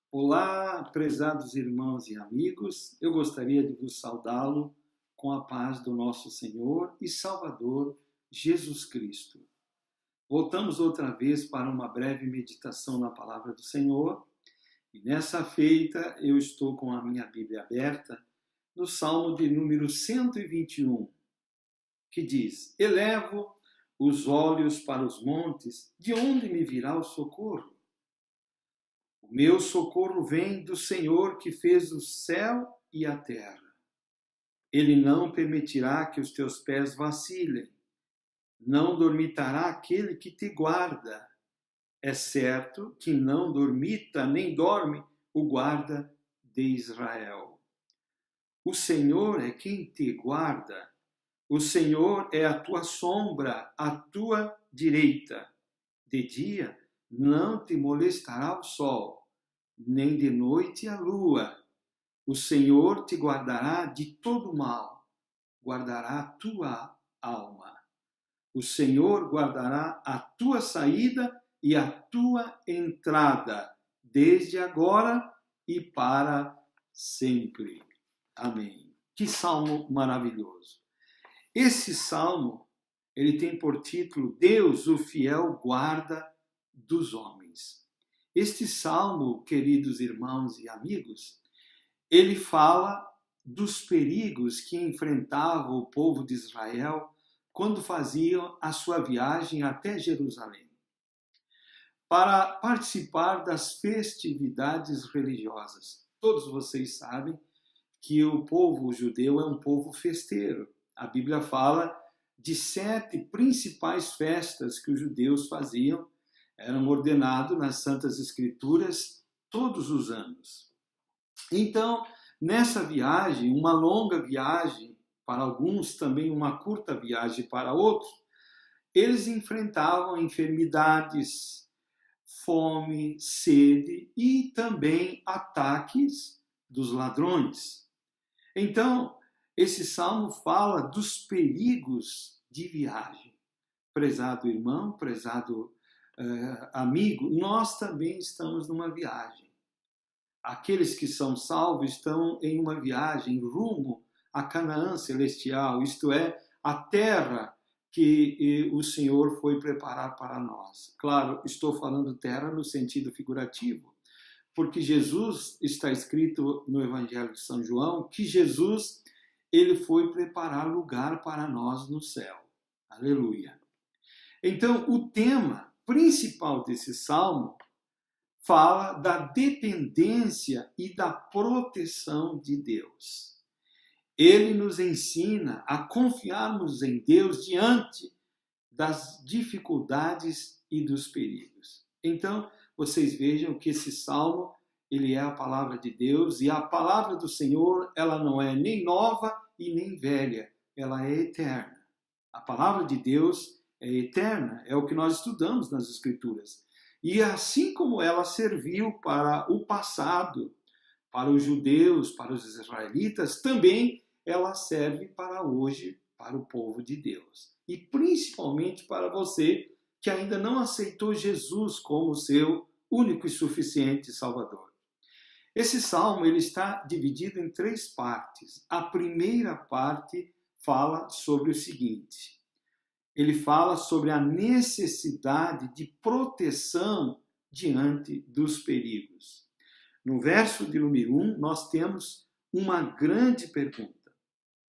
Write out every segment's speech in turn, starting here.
Olá, prezados irmãos e amigos, eu gostaria de vos saudá-lo com a paz do nosso Senhor e Salvador Jesus Cristo. Voltamos outra vez para uma breve meditação na palavra do Senhor e nessa feita eu estou com a minha Bíblia aberta no Salmo de número 121, que diz: Elevo os olhos para os montes, de onde me virá o socorro? O meu socorro vem do Senhor que fez o céu e a terra. Ele não permitirá que os teus pés vacilem. Não dormitará aquele que te guarda. É certo que não dormita nem dorme o guarda de Israel. O Senhor é quem te guarda. O Senhor é a tua sombra, a tua direita. De dia não te molestará o sol, nem de noite a lua. O Senhor te guardará de todo mal, guardará a tua alma. O Senhor guardará a tua saída e a tua entrada, desde agora e para sempre. Amém. Que salmo maravilhoso. Esse salmo, ele tem por título Deus, o fiel guarda dos homens. Este salmo, queridos irmãos e amigos, ele fala dos perigos que enfrentava o povo de Israel quando faziam a sua viagem até Jerusalém, para participar das festividades religiosas. Todos vocês sabem que o povo judeu é um povo festeiro. A Bíblia fala de 7 principais festas que os judeus faziam, eram ordenados nas Santas Escrituras todos os anos. Então, nessa viagem, uma longa viagem, para alguns também uma curta viagem para outros, eles enfrentavam enfermidades, fome, sede e também ataques dos ladrões. Então, esse salmo fala dos perigos de viagem. Prezado irmão, prezado amigo, nós também estamos numa viagem. Aqueles que são salvos estão em uma viagem rumo a Canaã celestial, isto é, a terra que o Senhor foi preparar para nós. Claro, estou falando terra no sentido figurativo, porque Jesus, está escrito no Evangelho de São João, que Jesus, ele foi preparar lugar para nós no céu. Aleluia. Então, o tema principal desse salmo fala da dependência e da proteção de Deus. Ele nos ensina a confiarmos em Deus diante das dificuldades e dos perigos. Então, vocês vejam que esse salmo, ele é a palavra de Deus, e a palavra do Senhor, ela não é nem nova e nem velha, ela é eterna. A palavra de Deus é eterna, é o que nós estudamos nas Escrituras. E assim como ela serviu para o passado, para os judeus, para os israelitas, também ela serve para hoje, para o povo de Deus. E principalmente para você que ainda não aceitou Jesus como seu único e suficiente Salvador. Esse salmo ele está dividido em 3 partes. A primeira parte fala sobre o seguinte: ele fala sobre a necessidade de proteção diante dos perigos. No verso de número 1, nós temos uma grande pergunta,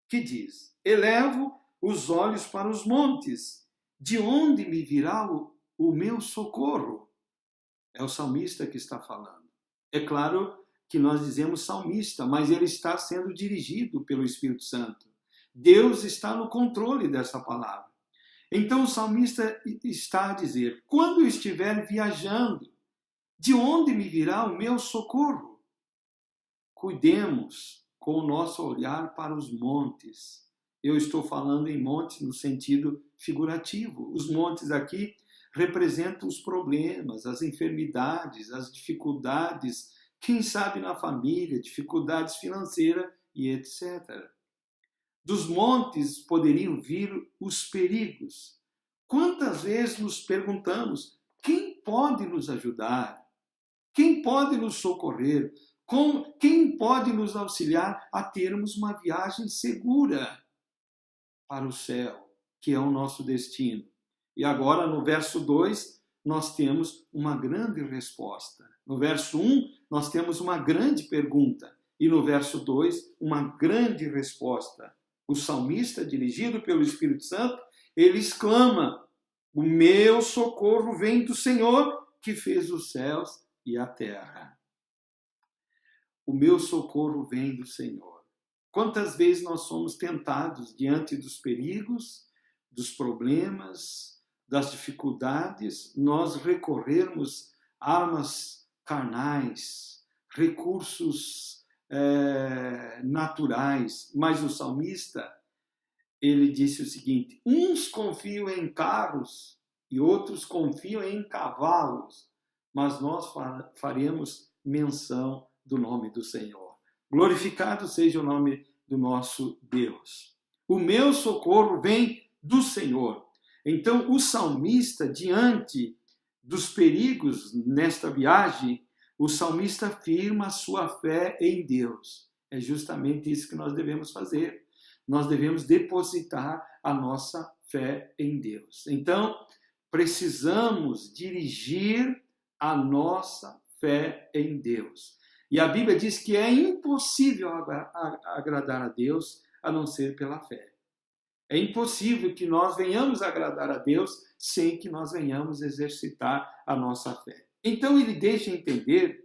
que diz: Elevo os olhos para os montes, de onde me virá o meu socorro? É o salmista que está falando. É claro que nós dizemos salmista, mas ele está sendo dirigido pelo Espírito Santo. Deus está no controle dessa palavra. Então o salmista está a dizer: quando eu estiver viajando, de onde me virá o meu socorro? Cuidemos com o nosso olhar para os montes. Eu estou falando em montes no sentido figurativo. Os montes aqui representam os problemas, as enfermidades, as dificuldades, quem sabe na família, dificuldades financeiras e etc. Dos montes poderiam vir os perigos. Quantas vezes nos perguntamos: quem pode nos ajudar? Quem pode nos socorrer? Quem pode nos auxiliar a termos uma viagem segura para o céu, que é o nosso destino? E agora, no verso 2, nós temos uma grande resposta. No verso 1, nós temos uma grande pergunta. E no verso 2, uma grande resposta. O salmista, dirigido pelo Espírito Santo, ele exclama: o meu socorro vem do Senhor, que fez os céus e a terra. O meu socorro vem do Senhor. Quantas vezes nós somos tentados diante dos perigos, dos problemas, das dificuldades, nós recorrermos a armas carnais, recursos naturais. Mas o salmista, ele disse o seguinte: uns confiam em carros e outros confiam em cavalos, mas nós faremos menção do nome do Senhor. Glorificado seja o nome do nosso Deus. O meu socorro vem do Senhor. Então, o salmista, diante dos perigos nesta viagem, o salmista afirma a sua fé em Deus. É justamente isso que nós devemos fazer. Nós devemos depositar a nossa fé em Deus. Então, precisamos dirigir a nossa fé em Deus. E a Bíblia diz que é impossível agradar a Deus a não ser pela fé. É impossível que nós venhamos agradar a Deus sem que nós venhamos exercitar a nossa fé. Então ele deixa entender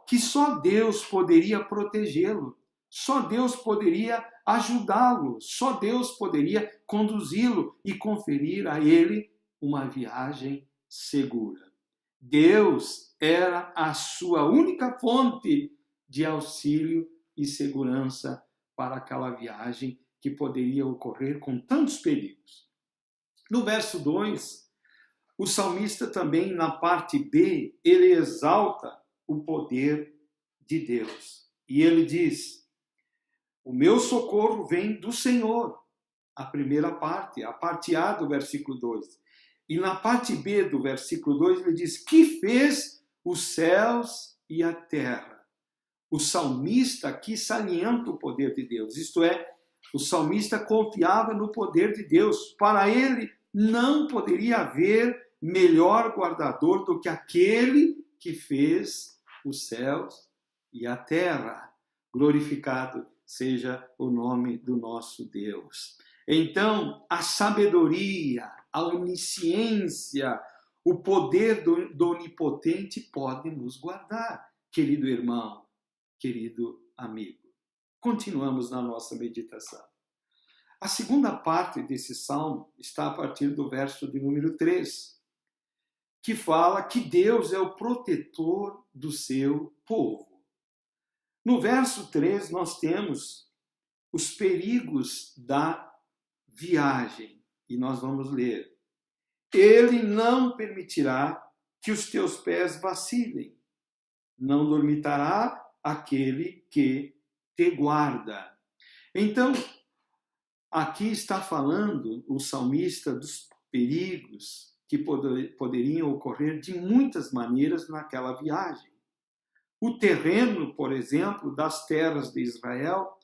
que só Deus poderia protegê-lo, só Deus poderia ajudá-lo, só Deus poderia conduzi-lo e conferir a ele uma viagem segura. Deus era a sua única fonte de auxílio e segurança para aquela viagem que poderia ocorrer com tantos perigos. No verso 2, o salmista também, na parte B, ele exalta o poder de Deus. E ele diz: o meu socorro vem do Senhor. A primeira parte, a parte A do versículo 2. E na parte B do versículo 2 ele diz: que fez os céus e a terra. O salmista aqui salienta o poder de Deus, isto é, o salmista confiava no poder de Deus. Para ele não poderia haver melhor guardador do que aquele que fez os céus e a terra. Glorificado seja o nome do nosso Deus. Então, a sabedoria, a onisciência, o poder do Onipotente pode nos guardar, querido irmão, querido amigo. Continuamos na nossa meditação. A segunda parte desse salmo está a partir do verso de número 3, que fala que Deus é o protetor do seu povo. No verso 3, nós temos os perigos da viagem, e nós vamos ler: ele não permitirá que os teus pés vacilem, não dormitará aquele que te guarda. Então, aqui está falando o salmista dos perigos que poderiam ocorrer de muitas maneiras naquela viagem. O terreno, por exemplo, das terras de Israel,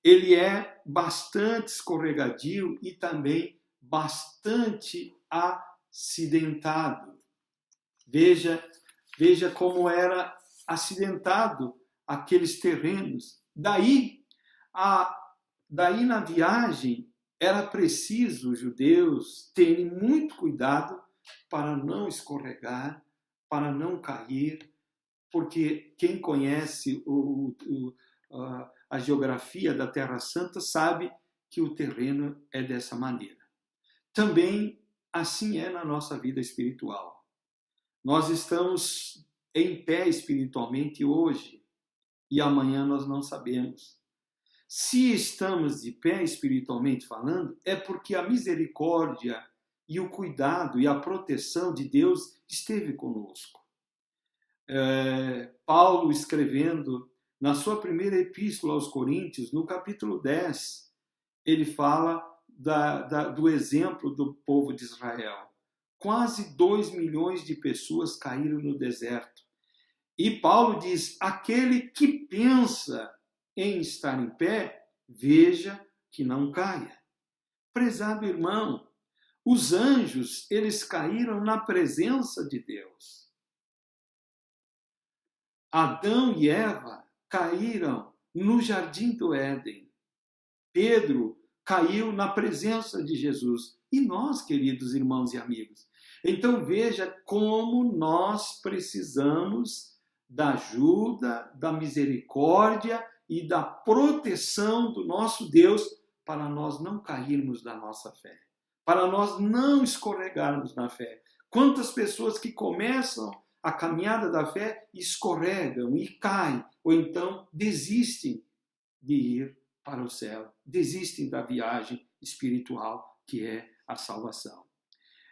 ele é bastante escorregadio e também bastante acidentado. Veja como era acidentado aqueles terrenos. Daí na viagem, era preciso os judeus terem muito cuidado para não escorregar, para não cair, porque quem conhece a geografia da Terra Santa sabe que o terreno é dessa maneira. Também assim é na nossa vida espiritual. Nós estamos em pé espiritualmente hoje e amanhã nós não sabemos. Se estamos de pé espiritualmente falando, é porque a misericórdia e o cuidado e a proteção de Deus esteve conosco. Paulo, escrevendo na sua primeira epístola aos Coríntios, no capítulo 10, ele fala do exemplo do povo de Israel. Quase 2 milhões de pessoas caíram no deserto. E Paulo diz: aquele que pensa em estar em pé, veja que não caia. Prezado irmão, os anjos, eles caíram na presença de Deus. Adão e Eva caíram no jardim do Éden. Pedro caiu na presença de Jesus. E nós, queridos irmãos e amigos? Então veja como nós precisamos da ajuda, da misericórdia e da proteção do nosso Deus para nós não cairmos da nossa fé, para nós não escorregarmos na fé. Quantas pessoas que começam a caminhada da fé escorregam e caem, ou então desistem de ir para o céu, desistem da viagem espiritual que é a salvação.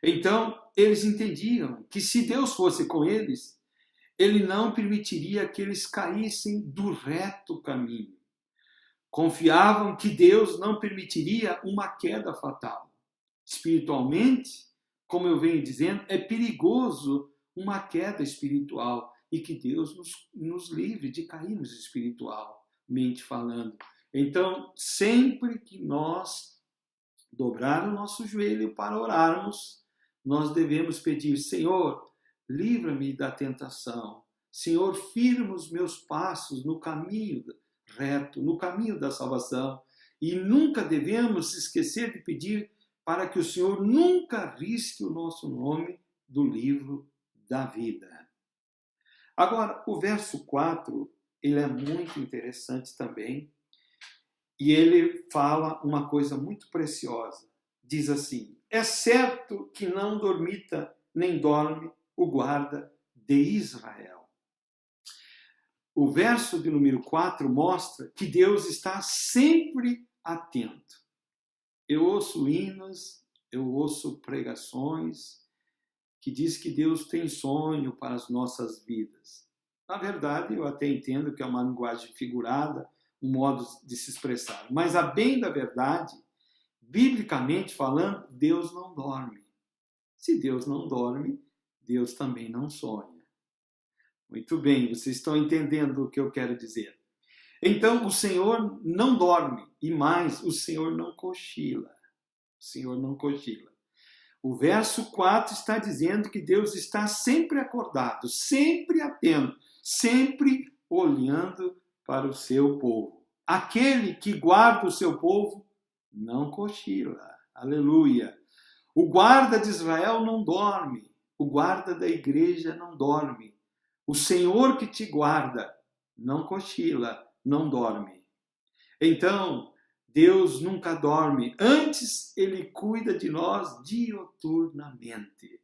Então, eles entendiam que se Deus fosse com eles, ele não permitiria que eles caíssem do reto caminho. Confiavam que Deus não permitiria uma queda fatal. Espiritualmente, como eu venho dizendo, é perigoso uma queda espiritual e que Deus nos livre de cairmos espiritualmente falando. Então, sempre que nós dobrar o nosso joelho para orarmos, nós devemos pedir: Senhor, livra-me da tentação. Senhor, firma os meus passos no caminho reto, no caminho da salvação. E nunca devemos esquecer de pedir para que o Senhor nunca risque o nosso nome do livro da vida. Agora, o verso 4, ele é muito interessante também, e ele fala uma coisa muito preciosa. Diz assim: é certo que não dormita nem dorme o guarda de Israel. O verso de número 4 mostra que Deus está sempre atento. Eu ouço hinos, eu ouço pregações que diz que Deus tem sonho para as nossas vidas. Na verdade, eu até entendo que é uma linguagem figurada, um modo de se expressar. Mas, a bem da verdade, biblicamente falando, Deus não dorme. Se Deus não dorme, Deus também não sonha. Muito bem, vocês estão entendendo o que eu quero dizer. Então, o Senhor não dorme, e mais, o Senhor não cochila. O Senhor não cochila. O verso 4 está dizendo que Deus está sempre acordado, sempre atento, sempre olhando para o seu povo. Aquele que guarda o seu povo não cochila. Aleluia. O guarda de Israel não dorme. O guarda da igreja não dorme. O Senhor que te guarda não cochila, não dorme. Então, Deus nunca dorme. Antes, Ele cuida de nós diuturnamente.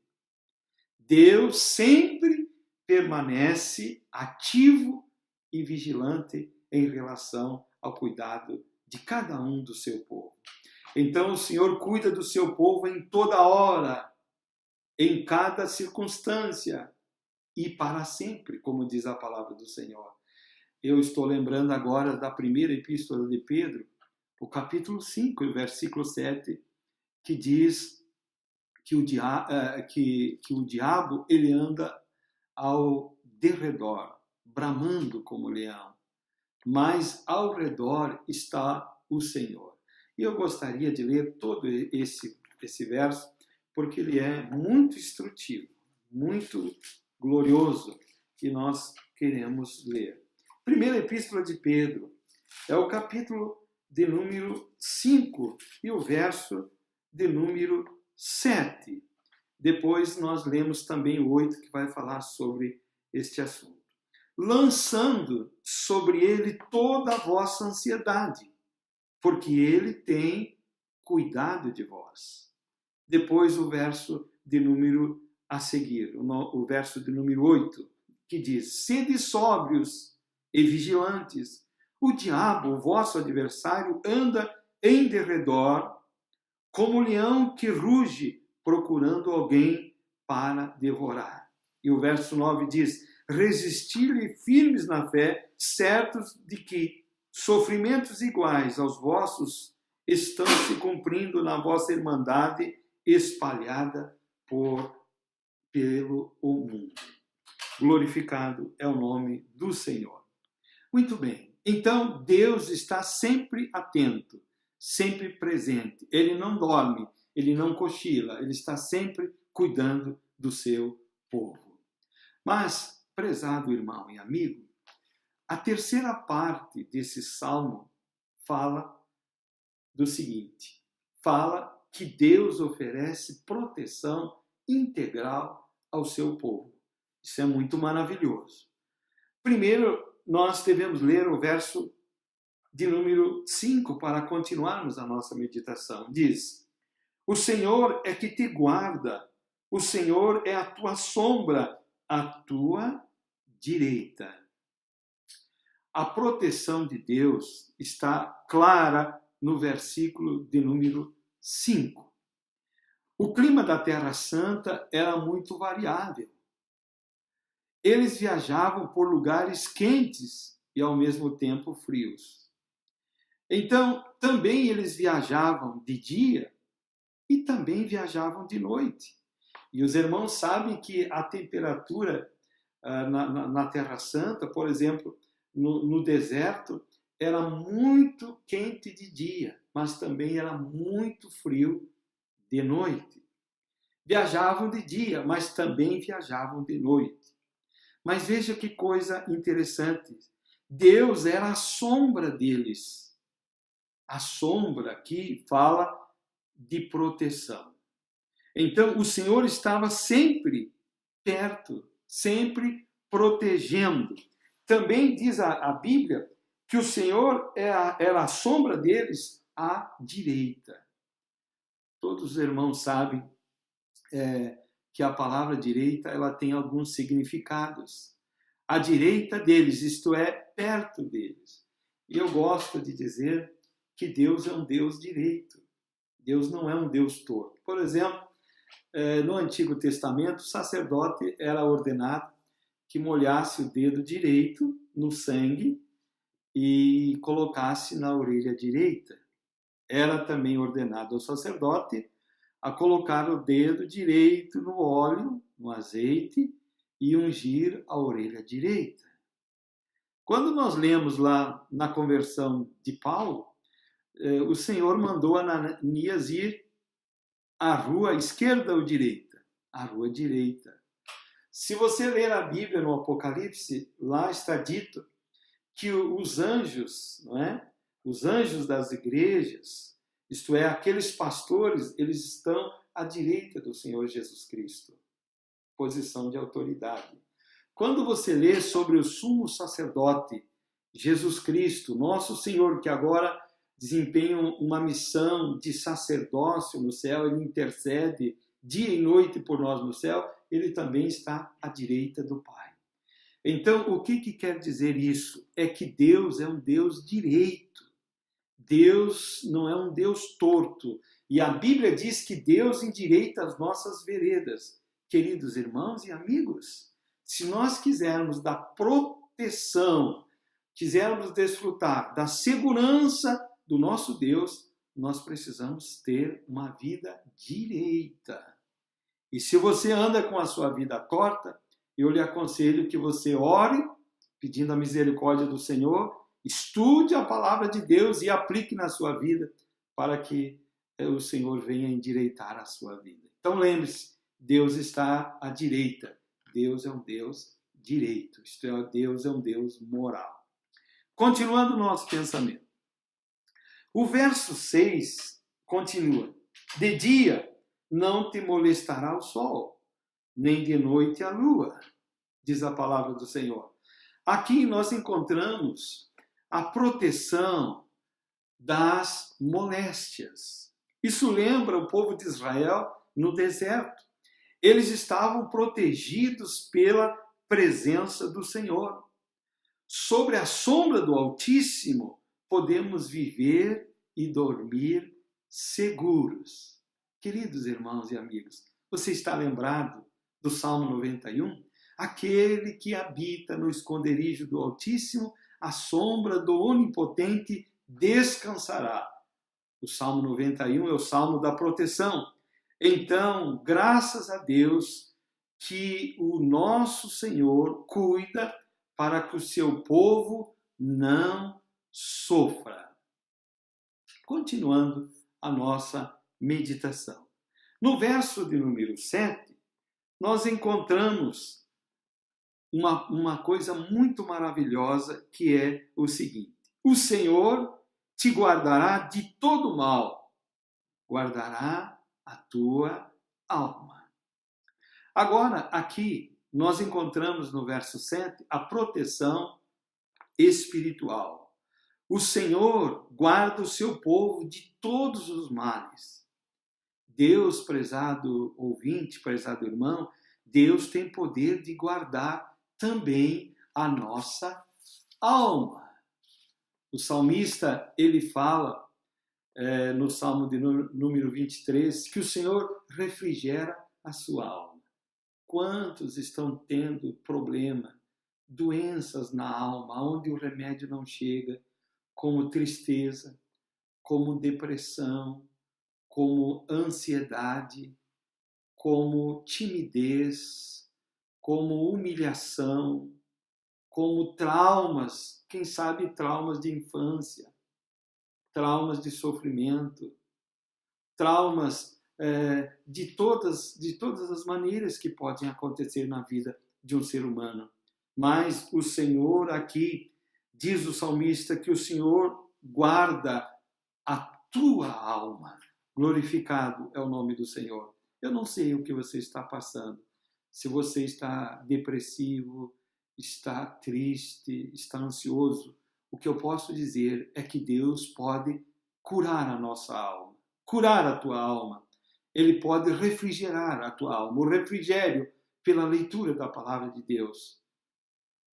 Deus sempre permanece ativo e vigilante em relação ao cuidado de cada um do seu povo. Então, o Senhor cuida do seu povo em toda hora, em cada circunstância e para sempre, como diz a palavra do Senhor. Eu estou lembrando agora da primeira epístola de Pedro, o capítulo 5, o versículo 7, que diz que o diabo ele anda ao derredor, bramando como leão, mas ao redor está o Senhor. E eu gostaria de ler todo esse verso, porque ele é muito instrutivo, muito glorioso, e nós queremos ler. Primeira epístola de Pedro, é o capítulo de número 5 e o verso de número 7. Depois nós lemos também o 8, que vai falar sobre este assunto. Lançando sobre ele toda a vossa ansiedade, porque ele tem cuidado de vós. Depois o verso de número a seguir, o verso de número 8, que diz: sede sóbrios e vigilantes. O diabo, o vosso adversário, anda em derredor, como um leão que ruge, procurando alguém para devorar. E o verso 9 diz: resisti-lhe firmes na fé, certos de que sofrimentos iguais aos vossos estão se cumprindo na vossa irmandade espalhada pelo mundo. Glorificado é o nome do Senhor. Muito bem. Então, Deus está sempre atento, sempre presente. Ele não dorme, ele não cochila, ele está sempre cuidando do seu povo. Mas, prezado irmão e amigo, a terceira parte desse salmo fala do seguinte: fala que Deus oferece proteção integral ao seu povo. Isso é muito maravilhoso. Primeiro, nós devemos ler o verso de número 5 para continuarmos a nossa meditação. Diz: o Senhor é que te guarda, o Senhor é a tua sombra, a tua direita. A proteção de Deus está clara no versículo de número 5. O clima da Terra Santa era muito variável. Eles viajavam por lugares quentes e ao mesmo tempo frios. Então, também eles viajavam de dia e também viajavam de noite. E os irmãos sabem que a temperatura na Terra Santa, por exemplo, no deserto, era muito quente de dia, mas também era muito frio de noite. Viajavam de dia, mas também viajavam de noite. Mas veja que coisa interessante. Deus era a sombra deles. A sombra que fala de proteção. Então, o Senhor estava sempre perto, sempre protegendo. Também diz a Bíblia que o Senhor era a sombra deles à direita. Todos os irmãos sabem que a palavra direita ela tem alguns significados. À direita deles, isto é, perto deles. E eu gosto de dizer que Deus é um Deus direito. Deus não é um Deus torto. Por exemplo, no Antigo Testamento, o sacerdote era ordenado que molhasse o dedo direito no sangue e colocasse na orelha direita. Era também ordenado ao sacerdote a colocar o dedo direito no óleo, no azeite, e ungir a orelha direita. Quando nós lemos lá na conversão de Paulo, o Senhor mandou Ananias ir à rua esquerda ou direita? À rua direita. Se você ler a Bíblia no Apocalipse, lá está dito que os anjos, não é? Os anjos das igrejas, isto é, aqueles pastores, eles estão à direita do Senhor Jesus Cristo. Posição de autoridade. Quando você lê sobre o sumo sacerdote, Jesus Cristo, nosso Senhor, que agora desempenha uma missão de sacerdócio no céu, ele intercede dia e noite por nós no céu, ele também está à direita do Pai. Então, o que quer dizer isso? É que Deus é um Deus direito. Deus não é um Deus torto. E a Bíblia diz que Deus endireita as nossas veredas. Queridos irmãos e amigos, se nós quisermos da proteção, quisermos desfrutar da segurança do nosso Deus, nós precisamos ter uma vida direita. E se você anda com a sua vida torta, eu lhe aconselho que você ore, pedindo a misericórdia do Senhor, estude a palavra de Deus e aplique na sua vida para que o Senhor venha endireitar a sua vida. Então lembre-se, Deus está à direita. Deus é um Deus direito. Isto é, Deus é um Deus moral. Continuando o nosso pensamento. O verso 6 continua. De dia não te molestará o sol, nem de noite a lua, diz a palavra do Senhor. Aqui nós encontramos a proteção das moléstias. Isso lembra o povo de Israel no deserto. Eles estavam protegidos pela presença do Senhor. Sobre a sombra do Altíssimo, podemos viver e dormir seguros. Queridos irmãos e amigos, você está lembrado do Salmo 91? Aquele que habita no esconderijo do Altíssimo, à sombra do Onipotente descansará. O Salmo 91 é o Salmo da proteção. Então, graças a Deus que o nosso Senhor cuida para que o seu povo não sofra. Continuando a nossa meditação. No verso de número 7, nós encontramos uma coisa muito maravilhosa, que é o seguinte: o Senhor te guardará de todo mal, guardará a tua alma. Agora, aqui, nós encontramos no verso 7 a proteção espiritual. O Senhor guarda o seu povo de todos os males. Deus, prezado ouvinte, prezado irmão, Deus tem poder de guardar também a nossa alma. O salmista, ele fala no Salmo de número 23, que o Senhor refrigera a sua alma. Quantos estão tendo problema, doenças na alma, onde o remédio não chega, como tristeza, como depressão, como ansiedade, como timidez, como humilhação, como traumas, quem sabe traumas de infância, traumas de sofrimento, traumas de todas as maneiras que podem acontecer na vida de um ser humano. Mas o Senhor aqui, diz o salmista, que o Senhor guarda a tua alma. Glorificado é o nome do Senhor. Eu não sei o que você está passando. Se você está depressivo, está triste, está ansioso, o que eu posso dizer é que Deus pode curar a nossa alma, curar a tua alma. Ele pode refrigerar a tua alma. O refrigério pela leitura da palavra de Deus.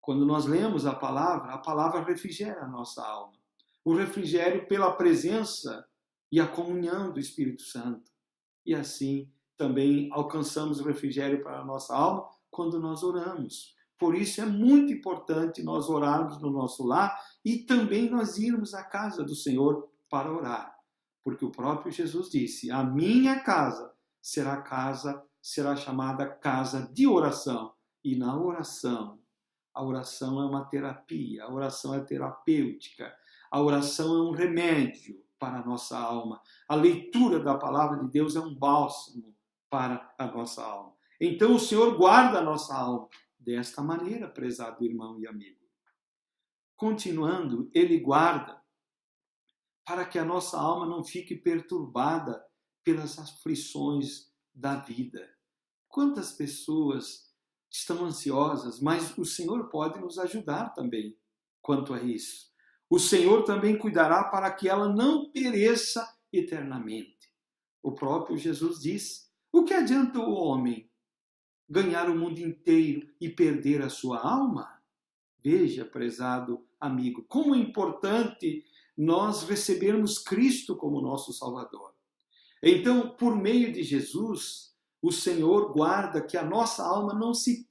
Quando nós lemos a palavra refrigera a nossa alma. O refrigério pela presença e a comunhão do Espírito Santo. E assim também alcançamos o refrigério para a nossa alma quando nós oramos. Por isso é muito importante nós orarmos no nosso lar e também nós irmos à casa do Senhor para orar. Porque o próprio Jesus disse: a minha casa será chamada casa de oração. E na oração, a oração é uma terapia, a oração é terapêutica, a oração é um remédio para a nossa alma. A leitura da palavra de Deus é um bálsamo para a nossa alma. Então o Senhor guarda a nossa alma desta maneira, prezado irmão e amigo. Continuando, Ele guarda para que a nossa alma não fique perturbada pelas aflições da vida. Quantas pessoas estão ansiosas, mas o Senhor pode nos ajudar também quanto a isso. O Senhor também cuidará para que ela não pereça eternamente. O próprio Jesus disse: o que adianta o homem ganhar o mundo inteiro e perder a sua alma? Veja, prezado amigo, como é importante nós recebermos Cristo como nosso Salvador. Então, por meio de Jesus, o Senhor guarda que a nossa alma não se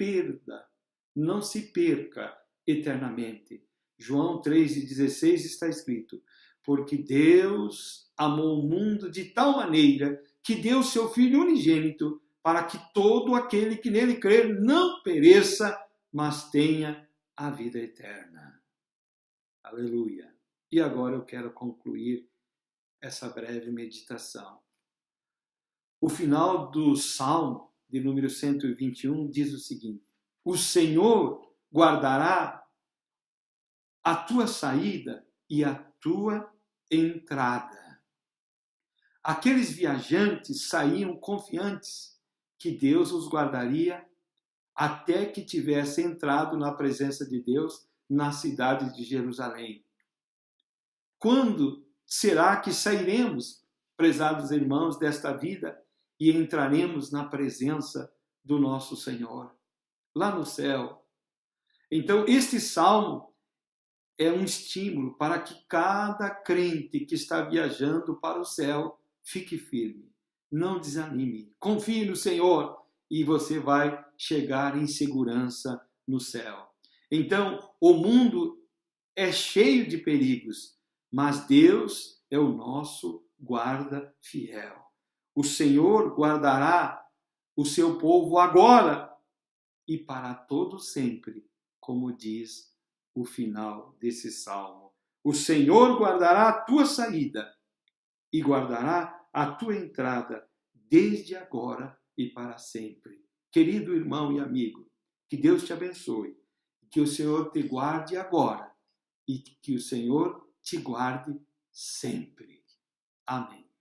perca eternamente. João 3,16 está escrito: porque Deus amou o mundo de tal maneira que deu seu Filho unigênito, para que todo aquele que nele crer não pereça, mas tenha a vida eterna. Aleluia! E agora eu quero concluir essa breve meditação. O final do Salmo de número 121 diz o seguinte: o Senhor guardará a tua saída e a tua entrada. Aqueles viajantes saíam confiantes que Deus os guardaria até que tivessem entrado na presença de Deus na cidade de Jerusalém. Quando será que sairemos, prezados irmãos, desta vida e entraremos na presença do nosso Senhor, lá no céu? Então, este salmo é um estímulo para que cada crente que está viajando para o céu fique firme, não desanime, confie no Senhor e você vai chegar em segurança no céu. Então, o mundo é cheio de perigos, mas Deus é o nosso guarda fiel. O Senhor guardará o seu povo agora e para todo sempre, como diz o final desse salmo. O Senhor guardará a tua saída e guardará a tua entrada desde agora e para sempre. Querido irmão e amigo, que Deus te abençoe, que o Senhor te guarde agora e que o Senhor te guarde sempre. Amém.